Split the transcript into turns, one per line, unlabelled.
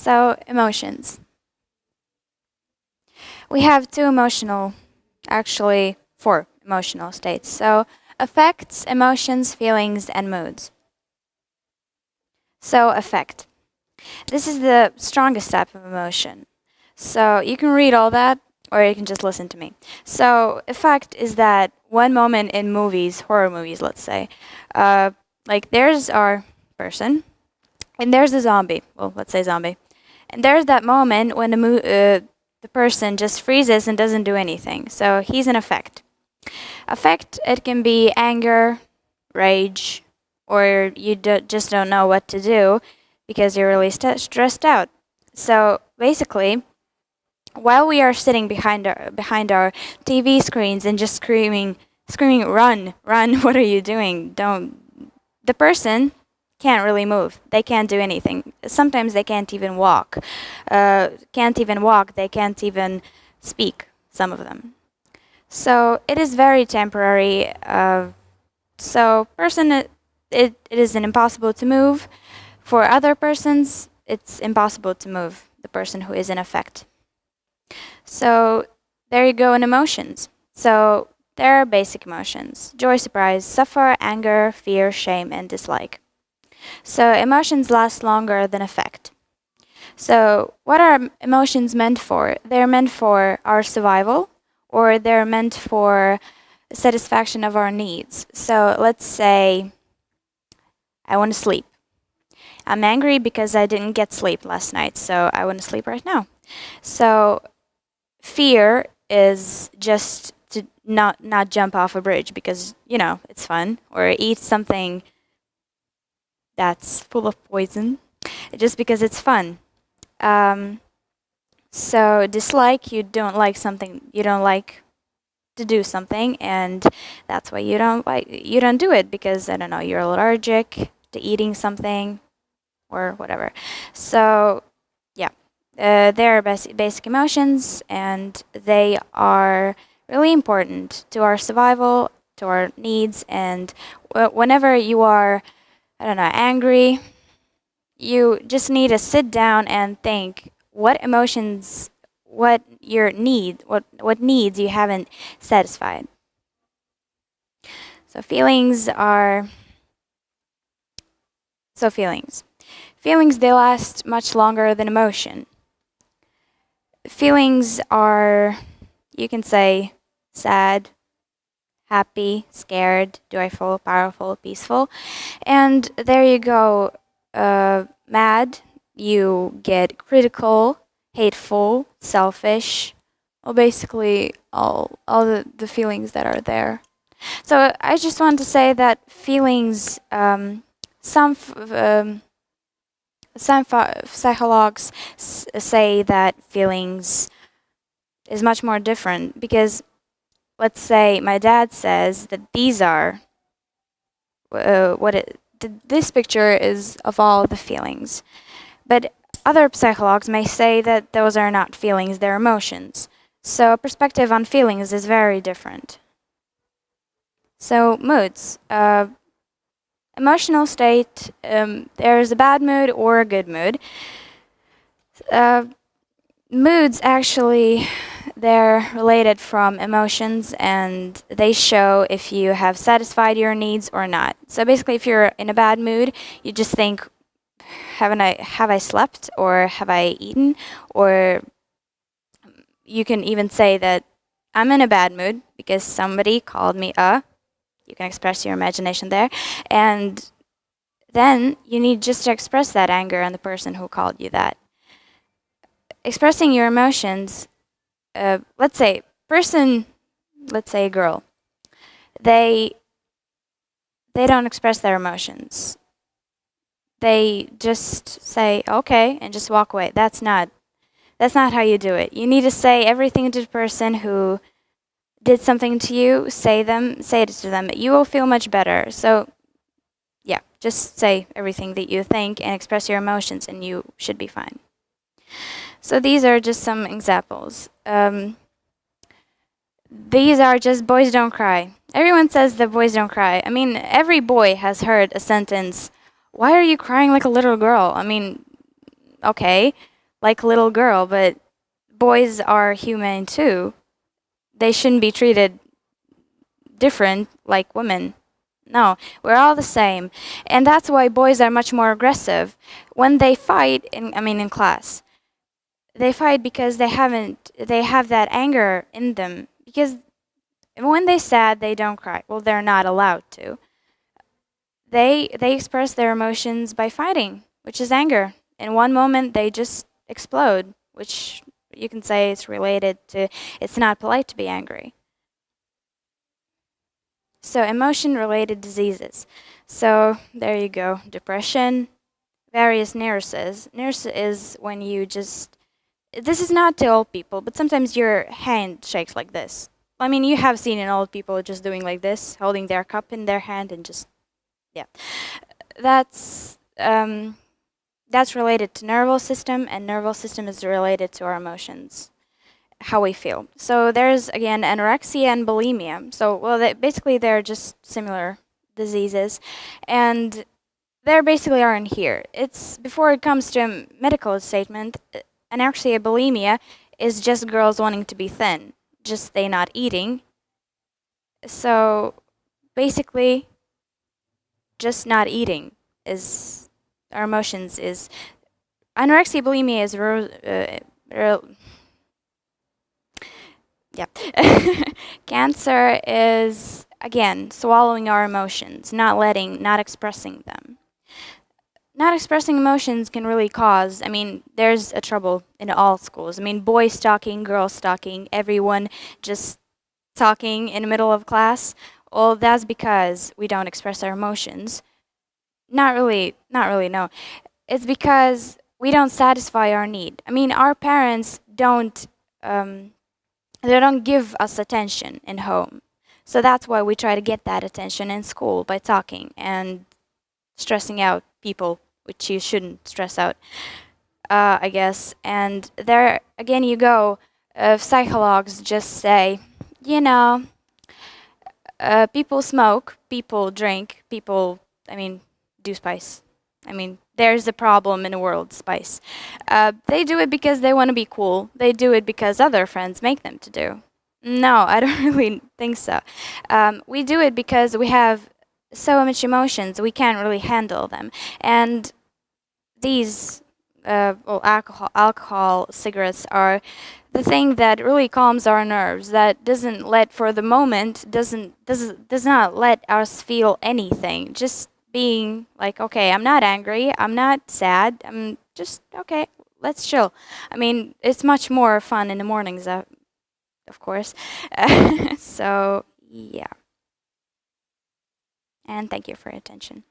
So, emotions. We have actually four emotional states. So, affects, emotions, feelings, and moods. So, affect. This is the strongest type of emotion. So, you can read all that, or you can just listen to me. So, affect is that one moment in movies, horror movies, let's say, like there's our person, and there's a zombie. Well, let's say zombie. And there's that moment when the person just freezes and doesn't do anything. So he's in affect. Affect, it can be anger, rage, or you just don't know what to do because you're really stressed out. So basically, while we are sitting behind our TV screens and just screaming, run, run! What are you doing? Don't. The person can't really move. They can't do anything. Sometimes they can't even walk. Can't even walk. They can't even speak. Some of them. So it is very temporary. So person, it isn't impossible to move. For other persons, it's impossible to move. The person who is in affect. So there you go in emotions. So there are basic emotions: joy, surprise, suffer, anger, fear, shame, and dislike. So emotions last longer than affect. So what are emotions meant for? They're meant for our survival, or they're meant for satisfaction of our needs. So let's say I want to sleep. I'm angry because I didn't get sleep last night, so I want to sleep right now. So fear is just to not jump off a bridge because it's fun, or eat something that's full of poison just because it's fun. So dislike, you don't like something, you don't like to do something, and that's why you don't do it because, I don't know, you're allergic to eating something or whatever. So yeah, there are basic emotions, and they are really important to our survival, to our needs, and whenever you are, I don't know, angry, you just need to sit down and think what emotions, what your need, what needs you haven't satisfied. So feelings are feelings. Feelings, they last much longer than emotion. Feelings are, you can say, sad, happy, scared, joyful, powerful, peaceful. And there you go. Mad, you get critical, hateful, selfish. Well, basically all the feelings that are there. So I just want to say that feelings, some psychologues say that feelings is much more different because, let's say, my dad says that these are this picture is of all the feelings, but other psychologues may say that those are not feelings, they're emotions. So perspective on feelings is very different. So moods. Emotional state, there's a bad mood or a good mood. Moods, actually, they're related from emotions, and they show if you have satisfied your needs or not. So basically, if you're in a bad mood, you just think, have I slept, or have I eaten? Or you can even say that I'm in a bad mood because somebody called me you can express your imagination there, and then you need just to express that anger on the person who called you that. Expressing your emotions, let's say a girl, they don't express their emotions. They just say okay and just walk away. That's not how you do it. You need to say everything to the person who did something to you. Say it to them. You will feel much better. So yeah, just say everything that you think and express your emotions, and you should be fine. So these are just some examples. These are just boys don't cry. Everyone says that boys don't cry. I mean, every boy has heard a sentence, "Why are you crying like a little girl?" I mean, okay, like a little girl, but boys are human too. They shouldn't be treated different like women. No, we're all the same. And that's why boys are much more aggressive when they fight in class. They fight because they have that anger in them, because when they're sad, they don't cry. Well, they're not allowed to. They express their emotions by fighting, which is anger. In one moment, they just explode, which you can say it's related to, it's not polite to be angry. So emotion-related diseases. So there you go. Depression, various neuroses. Neuros is when you just, this is not to old people, but sometimes your hand shakes like this. I mean, you have seen in old people just doing like this, holding their cup in their hand and just, yeah. That's related to nervous system, and nervous system is related to our emotions, how we feel. So there's again anorexia and bulimia. So well, basically they're just similar diseases, and they basically aren't here. It's before it comes to a medical statement, anorexia, bulimia is just girls wanting to be thin, just they not eating. So basically, just not eating is our emotions is anorexia, bulimia is yeah. Cancer is again swallowing our emotions, not expressing them. Not expressing emotions can really cause, I mean, there's a trouble in all schools. I mean, boys talking, girls talking, everyone just talking in the middle of class. Well, that's because we don't express our emotions. Not really, no. It's because we don't satisfy our need. I mean, our parents they don't give us attention in home. So that's why we try to get that attention in school by talking and stressing out people, which you shouldn't stress out, I guess. And there, again, you go. Psychologues just say, you know, people smoke, people drink, people, I mean, do spice. I mean, there's a problem in the world, spice. They do it because they want to be cool. They do it because other friends make them to do. No, I don't really think so. We do it because we have so much emotions, we can't really handle them. And these, well, alcohol, cigarettes are the thing that really calms our nerves, that doesn't let, for the moment, does not let us feel anything. Just being like, okay, I'm not angry, I'm not sad, I'm just, okay, let's chill. I mean, it's much more fun in the mornings, of course. So, yeah. And thank you for your attention.